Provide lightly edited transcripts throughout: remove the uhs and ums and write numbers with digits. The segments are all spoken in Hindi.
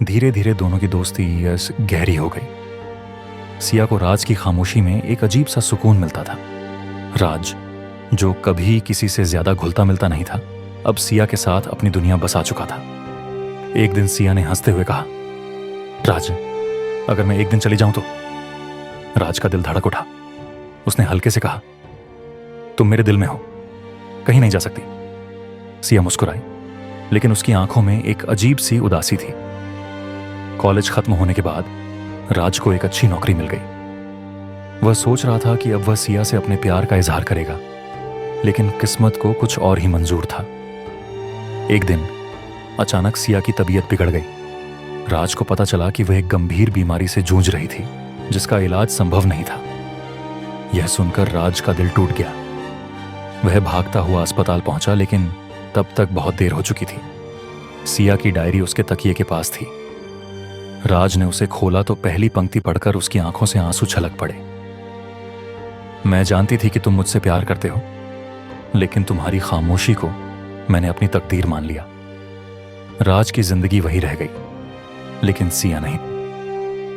धीरे धीरे दोनों की दोस्ती गहरी हो गई। सिया को राज की खामोशी में एक अजीब सा सुकून मिलता था। राज, जो कभी किसी से ज्यादा घुलता मिलता नहीं था, अब सिया के साथ अपनी दुनिया बसा चुका था। एक दिन सिया ने हंसते हुए कहा, राज, अगर मैं एक दिन चली जाऊं तो? राज का दिल धड़क उठा। उसने हल्के से कहा, तुम मेरे दिल में हो, कहीं नहीं जा सकती। सिया मुस्कुराई, लेकिन उसकी आंखों में एक अजीब सी उदासी थी। कॉलेज खत्म होने के बाद राज को एक अच्छी नौकरी मिल गई। वह सोच रहा था कि अब वह सिया से अपने प्यार का इजहार करेगा, लेकिन किस्मत को कुछ और ही मंजूर था। एक दिन अचानक सिया की तबीयत बिगड़ गई। राज को पता चला कि वह एक गंभीर बीमारी से जूझ रही थी, जिसका इलाज संभव नहीं था। यह सुनकर राज का दिल टूट गया। वह भागता हुआ अस्पताल पहुंचा, लेकिन तब तक बहुत देर हो चुकी थी। सिया की डायरी उसके तकिए के पास थी। राज ने उसे खोला तो पहली पंक्ति पढ़कर उसकी आंखों से आंसू छलक पड़े। मैं जानती थी कि तुम मुझसे प्यार करते हो, लेकिन तुम्हारी खामोशी को मैंने अपनी तकदीर मान लिया। राज की जिंदगी वही रह गई, लेकिन सिया नहीं।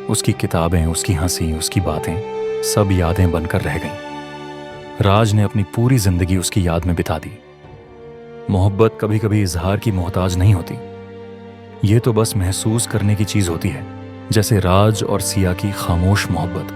उसकी किताबें, उसकी हंसी, उसकी बातें सब यादें बनकर रह गईं। राज ने अपनी पूरी जिंदगी उसकी याद में बिता दी। मोहब्बत कभी कभी इजहार की मोहताज नहीं होती। ये तो बस महसूस करने की चीज होती है, जैसे राज और सिया की खामोश मोहब्बत।